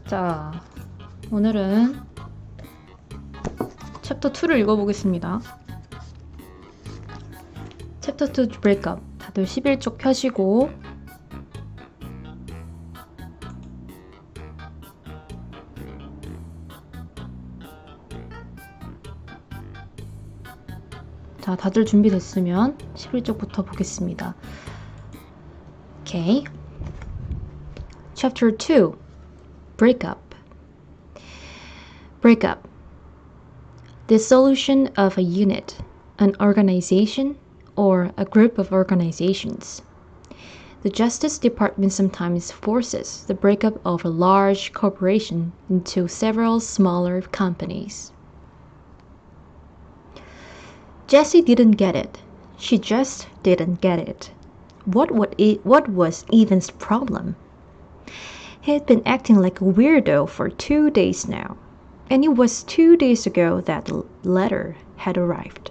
자, 오늘은 챕터 2를 읽어보겠습니다. 챕터 2 breakup. 다들 11쪽 펴시고 자, 다들 준비됐으면 11쪽부터 보겠습니다. Okay. Chapter 2 Breakup. Breakup. Dissolution of a unit, an organization, or a group of organizations. The Justice Department sometimes forces the breakup of a large corporation into several smaller companies. Jessie didn't get it. She just didn't get it. What was Evan's problem? He had been acting like a weirdo for 2 days now, and it was 2 days ago that the letter had arrived.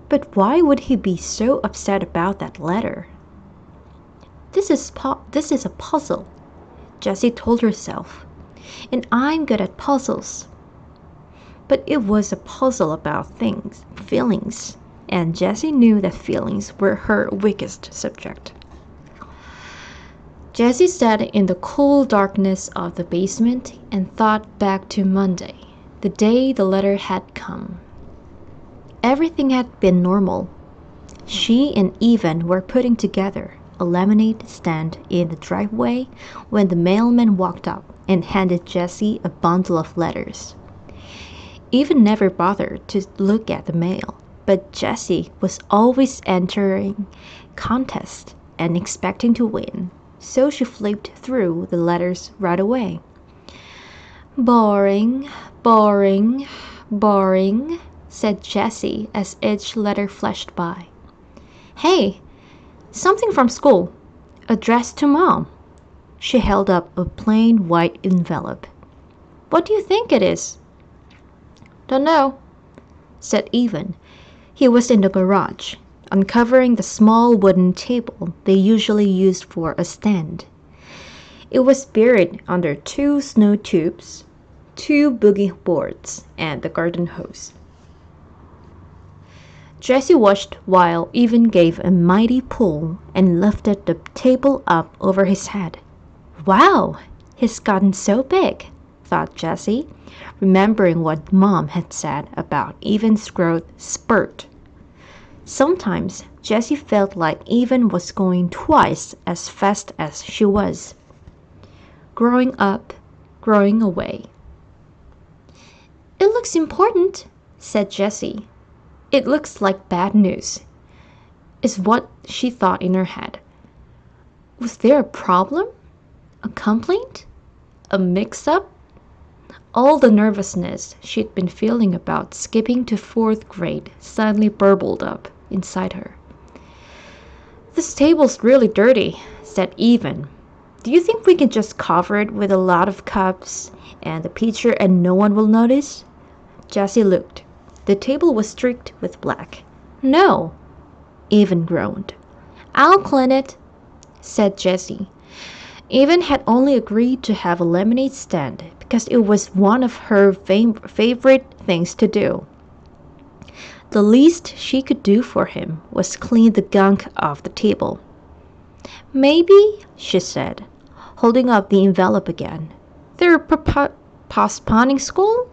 But why would he be so upset about that letter? This is a puzzle, Jessie told herself, and I'm good at puzzles. But it was a puzzle about feelings, and Jessie knew that feelings were her weakest subject. Jessie sat in the cool darkness of the basement and thought back to Monday, the day the letter had come. Everything had been normal. She and Evan were putting together a lemonade stand in the driveway when the mailman walked up and handed Jessie a bundle of letters. Evan never bothered to look at the mail, but Jessie was always entering contests and expecting to win. So she flipped through the letters right away. Boring, boring, boring, said Jessie as each letter flashed by. Hey, something from school, addressed to Mom. She held up a plain white envelope. What do you think it is? Don't know, said Evan. He was in the garage, uncovering the small wooden table they usually used for a stand. It was buried under 2 snow tubes, 2 boogie boards, and the garden hose. Jessie watched while Evan gave a mighty pull and lifted the table up over his head. Wow, he's gotten so big, thought Jessie, remembering what Mom had said about Evan's growth spurt. Sometimes Jessie felt like Evan was going twice as fast as she was. Growing up, growing away. It looks important, said Jessie. It looks like bad news, is what she thought in her head. Was there a problem? A complaint? A mix-up? All the nervousness she'd been feeling about skipping to 4th grade suddenly burbled up inside her. This table's really dirty, said Evan. Do you think we can just cover it with a lot of cups and a pitcher and no one will notice? Jessie looked. The table was streaked with black. No, Evan groaned. I'll clean it, said Jessie. Evan had only agreed to have a lemonade stand because it was one of her favorite things to do. The least she could do for him was clean the gunk off the table. Maybe, she said, holding up the envelope again. They're postponing school?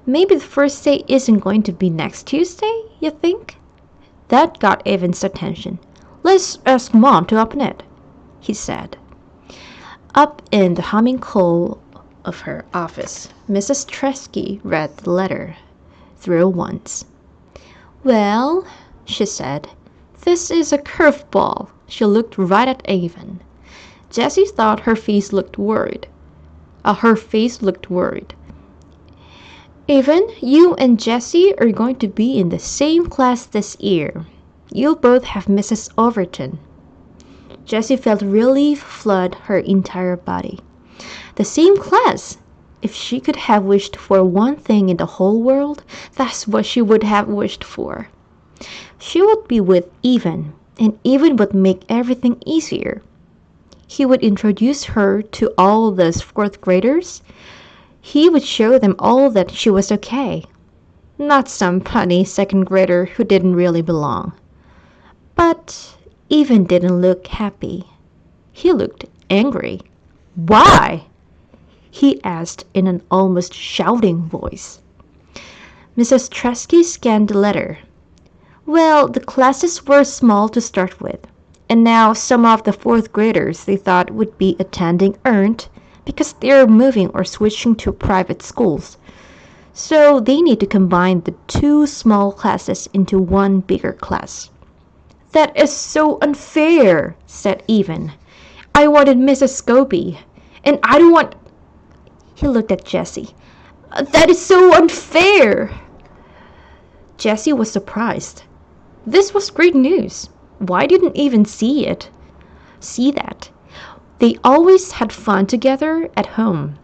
Maybe the first day isn't going to be next Tuesday, you think? That got Evan's attention. Let's ask Mom to open it, he said. Up in the humming coal of her office, Mrs. Tresky read the letter through once. Well, she said, this is a curveball. She looked right at Evan. Jessie thought her face looked worried. Evan, you and Jessie are going to be in the same class this year. You'll both have Mrs. Overton. Jessie felt relief flood her entire body. The same class! If she could have wished for one thing in the whole world, that's what she would have wished for. She would be with Evan, and Evan would make everything easier. he would introduce her to all those fourth graders. He would show them all that she was okay. Not some punny second grader who didn't really belong. But Evan didn't look happy. He looked angry. Why? He asked in an almost shouting voice. Mrs. Tresky scanned the letter. Well, the classes were small to start with, and now some of the fourth graders they thought would be attending aren't because they're moving or switching to private schools. So they need to combine the two small classes into one bigger class. That is so unfair, said Evan. I wanted Mrs. Scobie, and I don't want... He looked at Jessie. That is so unfair. Jessie was surprised. This was great news. Why didn't Evan see that? They always had fun together at home.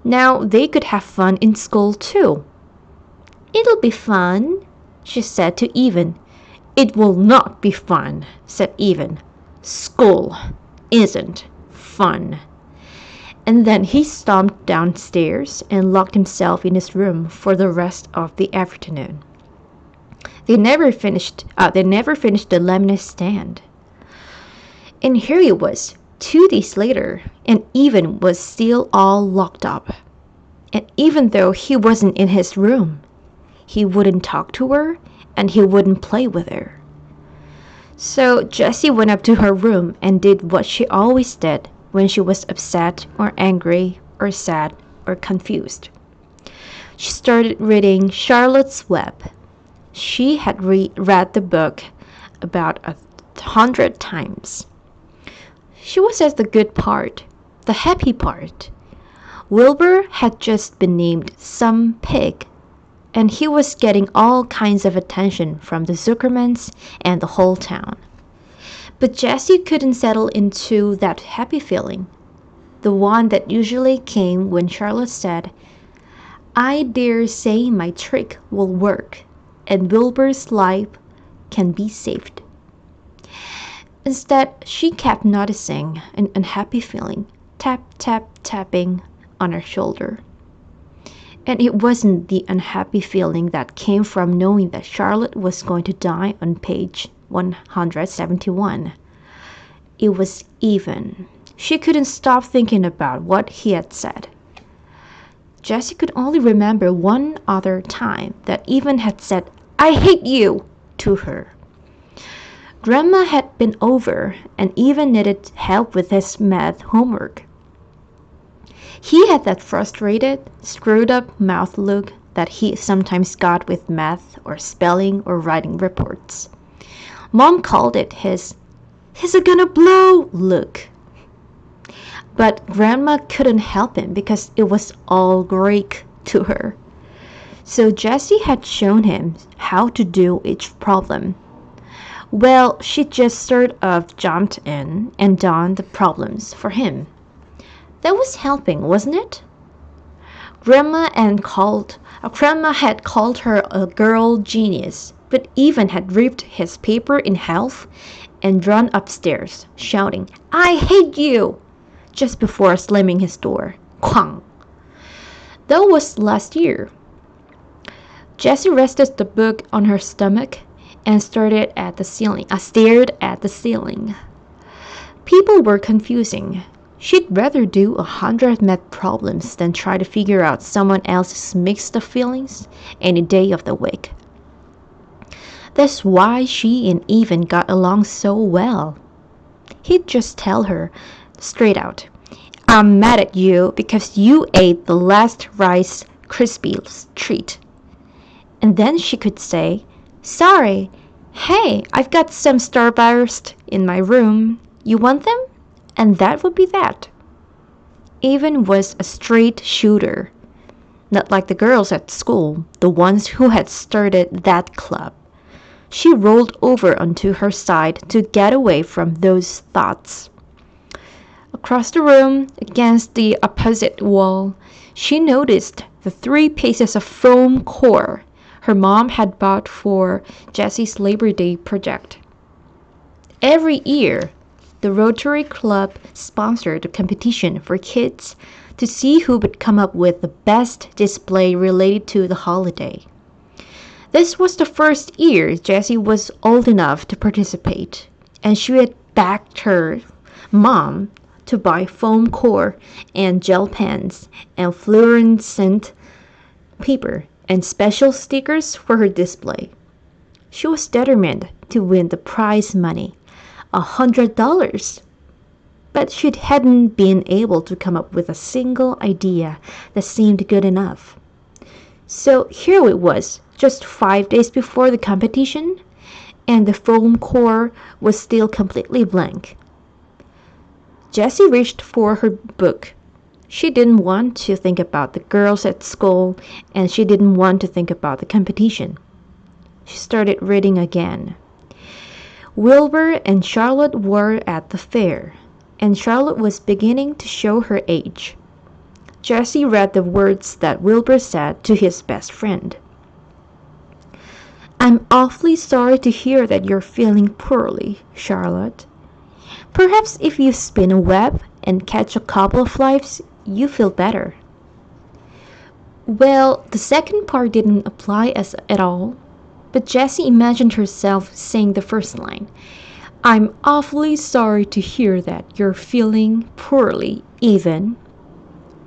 Now they could have fun in school too. It'll be fun, she said to Evan. It will not be fun, said Evan. School isn't fun. And then he stomped downstairs and locked himself in his room for the rest of the afternoon. They never finished the lemonade stand. And here he was, 2 days later, and Evan was still all locked up. And even though he wasn't in his room, he wouldn't talk to her and he wouldn't play with her. So Jessie went up to her room and did what she always did when she was upset or angry or sad or confused. She started reading Charlotte's Web. She had read the book about 100 times. She was at the good part, the happy part. Wilbur had just been named some pig, and he was getting all kinds of attention from the Zuckermans and the whole town. But Jessie couldn't settle into that happy feeling, the one that usually came when Charlotte said, I dare say my trick will work, and Wilbur's life can be saved. Instead, she kept noticing an unhappy feeling, tap, tap, tapping on her shoulder. And it wasn't the unhappy feeling that came from knowing that Charlotte was going to die on page 171. It was Evan. She couldn't stop thinking about what he had said. Jessie could only remember one other time that Evan had said, I hate you, to her. Grandma had been over and Evan needed help with his math homework. He had that frustrated, screwed-up mouth look that he sometimes got with math or spelling or writing reports. Mom called it his "he's gonna blow" look. But Grandma couldn't help him because it was all Greek to her. So Jessie had shown him how to do each problem. Well, she just sort of jumped in and done the problems for him. That was helping, wasn't it? Grandma had called her a girl genius, but Evan had ripped his paper in half and run upstairs, shouting, I hate you, just before slamming his door. Quang! That was last year. Jessie rested the book on her stomach and stared at the ceiling. People were confusing. She'd rather do 100 math problems than try to figure out someone else's mixed up feelings any day of the week. That's why she and Evan got along so well. He'd just tell her straight out, I'm mad at you because you ate the last Rice Krispies treat. And then she could say, sorry, hey, I've got some Starburst in my room. You want them? And that would be that. Evan was a straight shooter, not like the girls at school, the ones who had started that club. She rolled over onto her side to get away from those thoughts. Across the room, against the opposite wall, she noticed the 3 pieces of foam core her mom had bought for Jessie's Labor Day project. Every year, the Rotary Club sponsored a competition for kids to see who would come up with the best display related to the holiday. This was the first year Jessie was old enough to participate, and she had backed her mom to buy foam core and gel pens and fluorescent paper and special stickers for her display. She was determined to win the prize money, $100. But she hadn't been able to come up with a single idea that seemed good enough. So here it was, just 5 days before the competition, and the foam core was still completely blank. Jessie reached for her book. She didn't want to think about the girls at school, and she didn't want to think about the competition. She started reading again. Wilbur and Charlotte were at the fair, and Charlotte was beginning to show her age. Jessie read the words that Wilbur said to his best friend. "I'm awfully sorry to hear that you're feeling poorly, Charlotte. Perhaps if you spin a web and catch a couple of flies, you feel better." Well, the second part didn't apply at all, but Jessie imagined herself saying the first line. "I'm awfully sorry to hear that you're feeling poorly, even."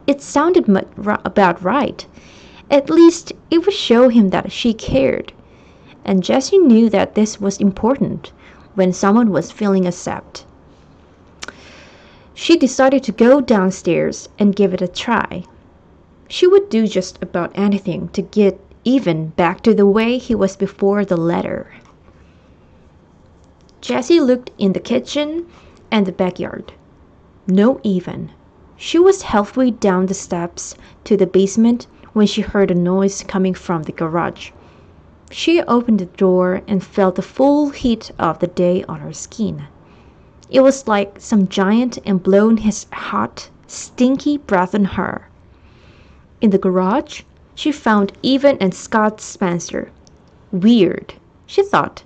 It sounded about right. At least it would show him that she cared. And Jessie knew that this was important when someone was feeling upset. She decided to go downstairs and give it a try. She would do just about anything to get Even back to the way he was before the letter. Jessie looked in the kitchen and the backyard. No Even. She was halfway down the steps to the basement when she heard a noise coming from the garage. She opened the door and felt the full heat of the day on her skin. It was like some giant had blown his hot, stinky breath on her. In the garage, she found Even and Scott Spencer. Weird, she thought.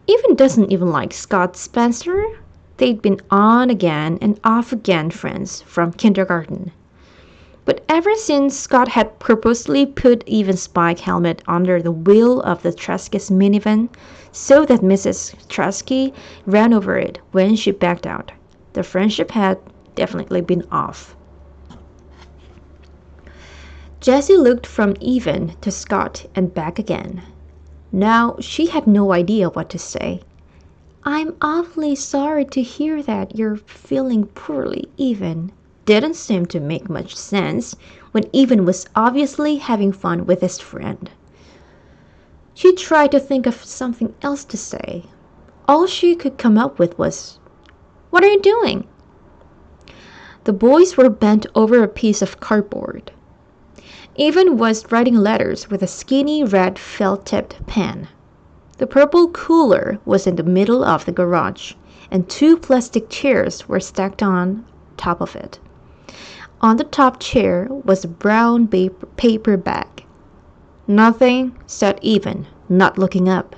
Even doesn't even like Scott Spencer. They'd been on again and off again friends from kindergarten. But ever since Scott had purposely put Even's bike helmet under the wheel of the Treske's minivan so that Mrs. Treske ran over it when she backed out, the friendship had definitely been off. Jessie looked from Even to Scott and back again. Now she had no idea what to say. "I'm awfully sorry to hear that you're feeling poorly, Even." Didn't seem to make much sense when Even was obviously having fun with his friend. She tried to think of something else to say. All she could come up with was, "What are you doing?" The boys were bent over a piece of cardboard. Even was writing letters with a skinny red felt-tipped pen. The purple cooler was in the middle of the garage, and 2 plastic chairs were stacked on top of it. On the top chair was a brown paper bag. "Nothing," said Even, not looking up.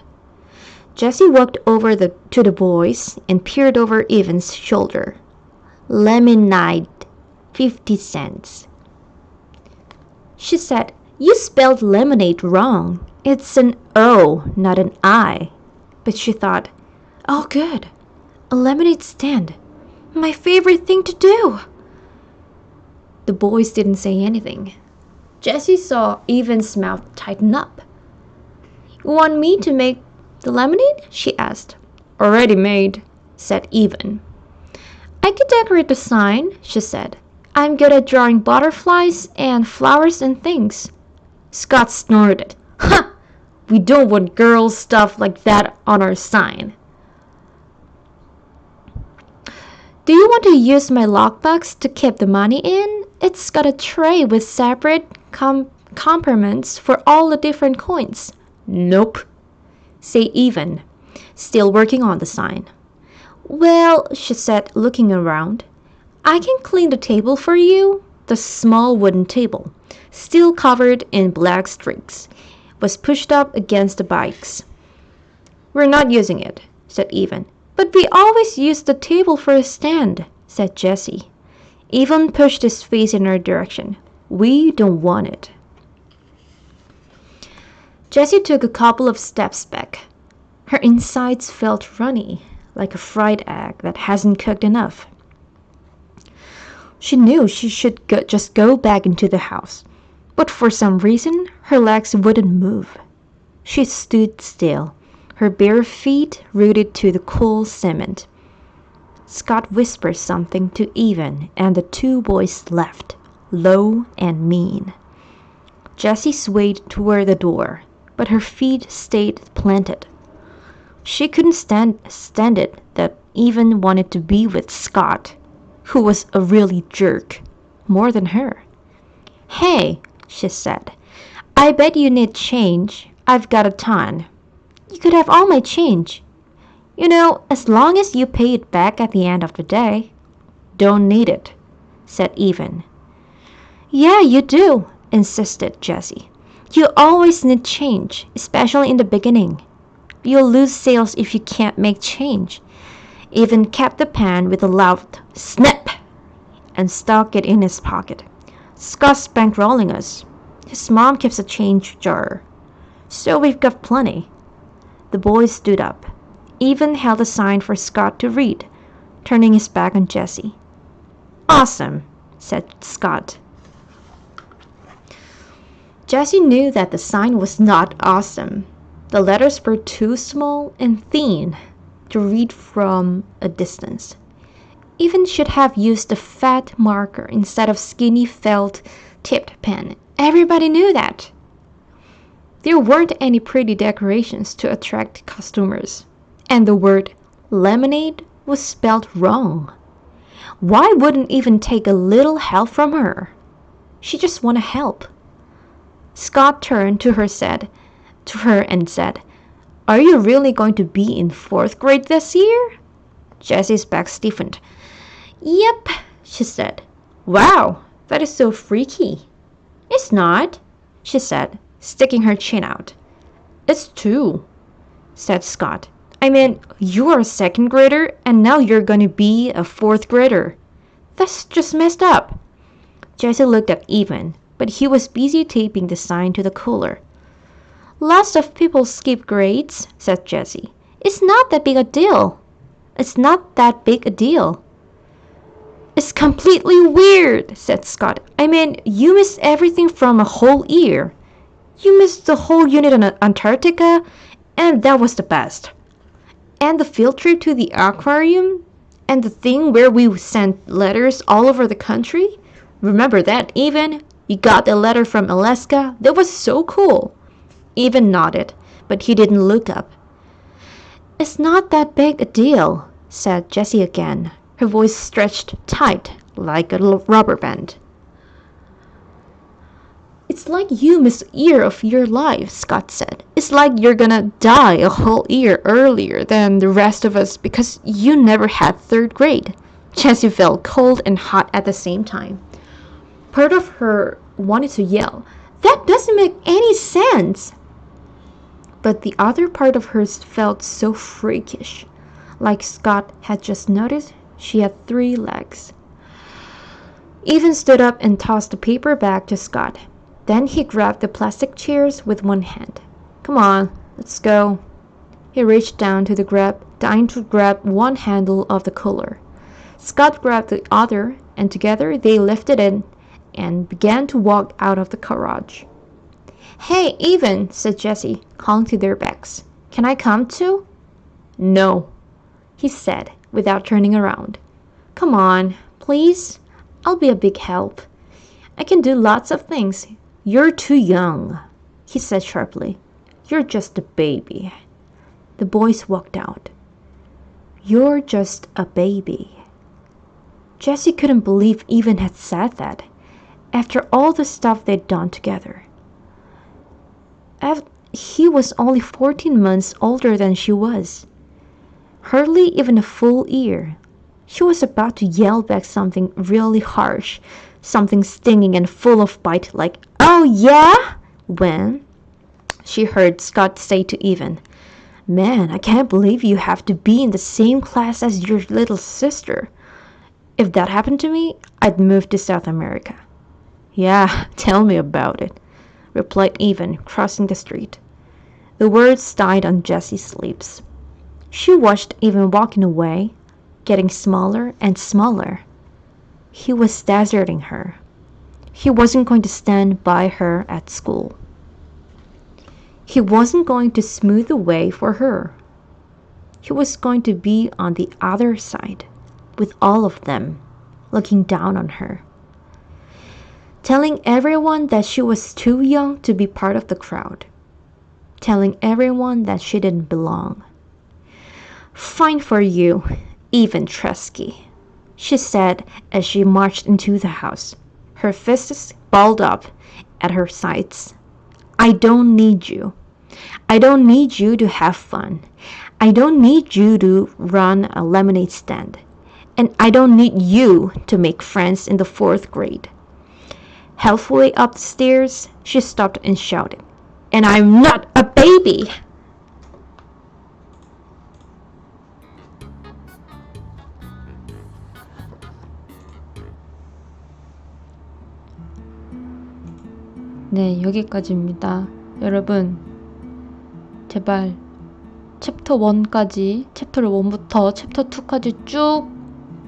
Jessie walked over to the boys and peered over Even's shoulder. "Lemonade, 50 cents. She said, "You spelled lemonade wrong. It's an O, not an I." But she thought, "Oh good, a lemonade stand. My favorite thing to do." The boys didn't say anything. Jessie saw Even's mouth tighten up. "You want me to make the lemonade?" she asked. "Already made," said Even. "I could decorate the sign," she said. "I'm good at drawing butterflies and flowers and things." Scott snorted. "Ha! We don't want girls' stuff like that on our sign." "Do you want to use my lockbox to keep the money in? It's got a tray with separate compartments for all the different coins." "Nope," said Even, still working on the sign. "Well," she said, looking around, "I can clean the table for you." The small wooden table, still covered in black streaks, was pushed up against the bikes. "We're not using it," said Even. But we always use the table for a stand, said Jessie. Evan pushed his face in her direction. We don't want it. Jessie took a couple of steps back. Her insides felt runny, like a fried egg that hasn't cooked enough. She knew she should just go back into the house, but for some reason her legs wouldn't move. She stood still, her bare feet rooted to the cool cement. Scott whispered something to Evan, and the two boys left, low and mean. Jessie swayed toward the door, but her feet stayed planted. She couldn't stand it that Evan wanted to be with Scott, who was a really jerk, more than her. Hey, she said, I bet you need change. I've got a ton. You could have all my change. You know, as long as you pay it back at the end of the day. Don't need it, said Evan. Yeah, you do, insisted Jessie. You always need change, especially in the beginning. You'll lose sales if you can't make change. Evan kept the pen with a loud snap and stuck it in his pocket. Scott's bankrolling us. His mom keeps a change jar. So we've got plenty. The boy stood up. Evan held a sign for Scott to read, turning his back on Jessie. Awesome, said Scott. Jessie knew that the sign was not awesome. The letters were too small and thin to read from a distance. Evan should have used a fat marker instead of skinny felt-tipped pen. Everybody knew that. There weren't any pretty decorations to attract customers, and the word lemonade was spelled wrong. Why wouldn't Evan take a little help from her? She just wanted help. Scott turned to her and said, Are you really going to be in 4th grade this year? Jessie's back stiffened. Yep, she said. Wow, that is so freaky. It's not, she said, sticking her chin out. It's 2, said Scott. I mean, you are a 2nd grader and now you're going to be a 4th grader. That's just messed up. Jessie looked at Evan, but he was busy taping the sign to the cooler. Lots of people skip grades, said Jessie. It's not that big a deal. It's not that big a deal. It's completely weird, said Scott. I mean, you missed everything from a whole year. You missed the whole unit on Antarctica, and that was the best. And the field trip to the aquarium, and the thing where we sent letters all over the country. Remember that, Evan? You got a letter from Alaska? That was so cool. Evan nodded, but he didn't look up. It's not that big a deal, said Jessie again, her voice stretched tight like a rubber band. It's like you missed a year of your life, Scott said. It's like you're gonna die a whole year earlier than the rest of us because you never had 3rd grade. Jessie felt cold and hot at the same time. Part of her wanted to yell, That doesn't make any sense! But the other part of her felt so freakish. Like Scott had just noticed, she had 3 legs. Evan stood up and tossed the paper back to Scott. Then he grabbed the plastic chairs with one hand. Come on, let's go. He reached down to grab one handle of the cooler. Scott grabbed the other, and together they lifted it and began to walk out of the garage. Hey, Evan, said Jessie, calling to their backs. Can I come too? No, he said, without turning around. Come on, please. I'll be a big help. I can do lots of things. You're too young, he said sharply. You're just a baby. The boys walked out. You're just a baby. Jessie couldn't believe Evan had said that, after all the stuff they'd done together. He was only 14 months older than she was. Hardly even a full year. She was about to yell back something really harsh, something stinging and full of bite like, Oh yeah? When she heard Scott say to Evan, Man, I can't believe you have to be in the same class as your little sister. If that happened to me, I'd move to South America. Yeah, tell me about it, replied Evan, crossing the street. The words died on Jessie's lips. She watched Evan walking away, getting smaller and smaller. He was deserting her. He wasn't going to stand by her at school. He wasn't going to smooth the way for her. He was going to be on the other side, with all of them, looking down on her, telling everyone that she was too young to be part of the crowd, telling everyone that she didn't belong. Fine for you, Evan Tresky, she said as she marched into the house, her fists balled up at her sides. I don't need you. I don't need you to have fun. I don't need you to run a lemonade stand. And I don't need you to make friends in the 4th grade. Halfway up the stairs, she stopped and shouted, And I'm not a baby! 네, 여기까지입니다. 여러분, 제발 챕터 1까지, 챕터 1부터 챕터 2까지 쭉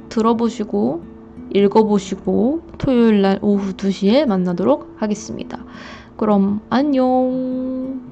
들어보시고 읽어보시고 토요일날 오후 2시에 만나도록 하겠습니다. 그럼 안녕.